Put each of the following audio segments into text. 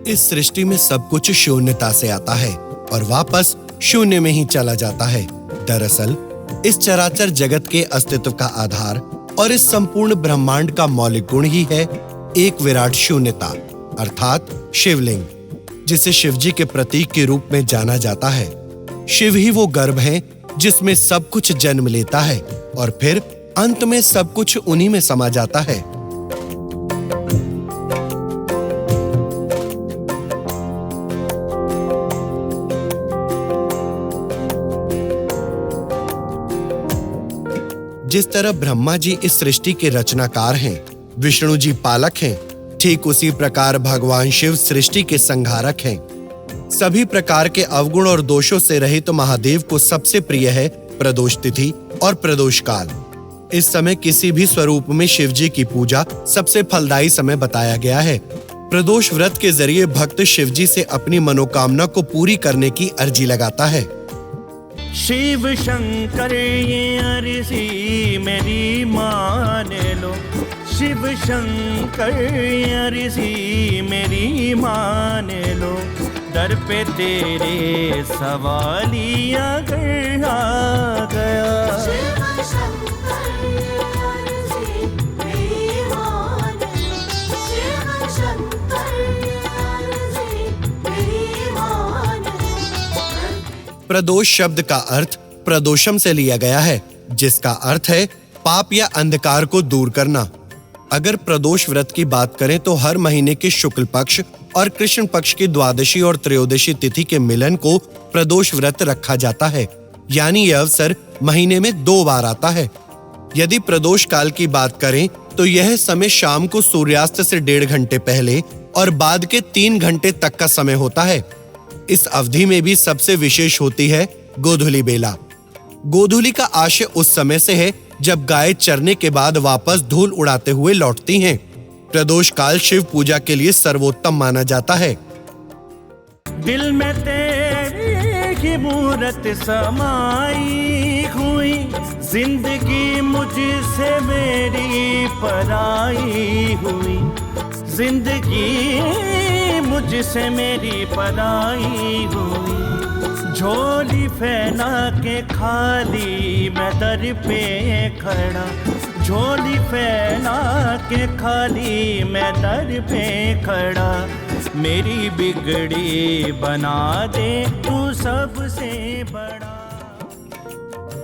इस सृष्टि में सब कुछ शून्यता से आता है और वापस शून्य में ही चला जाता है। दरअसल इस चराचर जगत के अस्तित्व का आधार और इस संपूर्ण ब्रह्मांड का मौलिक गुण ही है एक विराट शून्यता, अर्थात शिवलिंग, जिसे शिवजी के प्रतीक के रूप में जाना जाता है। शिव ही वो गर्भ है जिसमें सब कुछ जन्म लेता है और फिर अंत में सब कुछ उन्हीं में समा जाता है। जिस तरह ब्रह्मा जी इस सृष्टि के रचनाकार हैं, विष्णु जी पालक हैं, ठीक उसी प्रकार भगवान शिव सृष्टि के संहारक हैं। सभी प्रकार के अवगुण और दोषों से रहित महादेव को सबसे प्रिय है प्रदोष तिथि और प्रदोष काल। इस समय किसी भी स्वरूप में शिवजी की पूजा सबसे फलदायी समय बताया गया है। प्रदोष व्रत के जरिए भक्त शिवजी से अपनी मनोकामना को पूरी करने की अर्जी लगाता है। शिव शंकर ये अर्जी मेरी मान लो, शिव शंकर ये अर्जी मेरी मान लो, दर पे तेरे सवालिया घर आ गया। शिव शंकर ये अर्जी मेरी मान लो, शिव शंकर ये अर्जी मेरी मान लो। प्रदोष शब्द का अर्थ प्रदोषम से लिया गया है, जिसका अर्थ है पाप या अंधकार को दूर करना। अगर प्रदोष व्रत की बात करें तो हर महीने के शुक्ल पक्ष और कृष्ण पक्ष की द्वादशी और त्रयोदशी तिथि के मिलन को प्रदोष व्रत रखा जाता है, यानी यह अवसर महीने में 2 बार आता है। यदि प्रदोष काल की बात करें तो यह समय शाम को सूर्यास्त से 1.5 घंटे पहले और बाद के 3 घंटे तक का समय होता है। इस अवधि में भी सबसे विशेष होती है गोधूली बेला। गोधूली का आशय उस समय से है जब गाय चरने के बाद वापस धूल उड़ाते हुए लौटती हैं। प्रदोष काल शिव पूजा के लिए सर्वोत्तम माना जाता है। दिल में तेरी की मूरत समाई हुई, जिंदगी मुझसे मेरी पराई हुई, जिंदगी मुझसे मेरी पराई हुई। झोली फैला के खाली मैं दर पे खड़ा, झोली फैला के खाली मैं दर पे खड़ा, मेरी बिगड़ी बना दे तू सबसे बड़ा।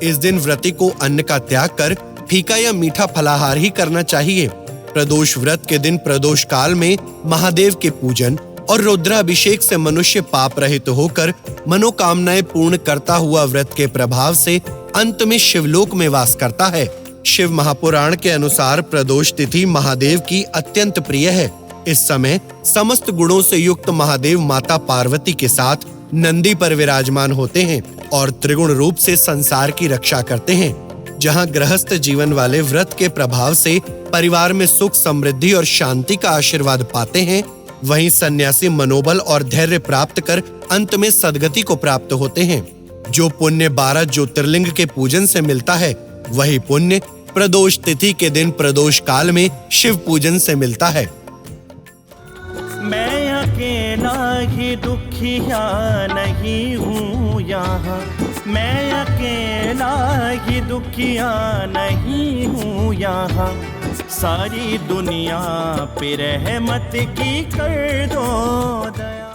इस दिन व्रती को अन्न का त्याग कर फीका या मीठा फलाहार ही करना चाहिए। प्रदोष व्रत के दिन प्रदोष काल में महादेव के पूजन और रुद्राभिषेक से मनुष्य पाप रहित होकर मनोकामनाएं पूर्ण करता हुआ व्रत के प्रभाव से अंत में शिवलोक में वास करता है। शिव महापुराण के अनुसार प्रदोष तिथि महादेव की अत्यंत प्रिय है। इस समय समस्त गुणों से युक्त महादेव माता पार्वती के साथ नंदी पर विराजमान होते हैं और त्रिगुण रूप से संसार की रक्षा करते हैं। जहां गृहस्थ जीवन वाले व्रत के प्रभाव से परिवार में सुख, समृद्धि और शांति का आशीर्वाद पाते हैं, वहीं सन्यासी मनोबल और धैर्य प्राप्त कर अंत में सद्गति को प्राप्त होते हैं। जो पुण्य 12 ज्योतिर्लिंग के पूजन से मिलता है, वही पुण्य प्रदोष तिथि के दिन प्रदोष काल में शिव पूजन से मिलता है। मैं अकेला ही दुखिया नहीं हूँ यहाँ, मैं अकेला ही दुखिया नहीं हूँ यहाँ, सारी दुनिया पे रहमत की कर दो दया।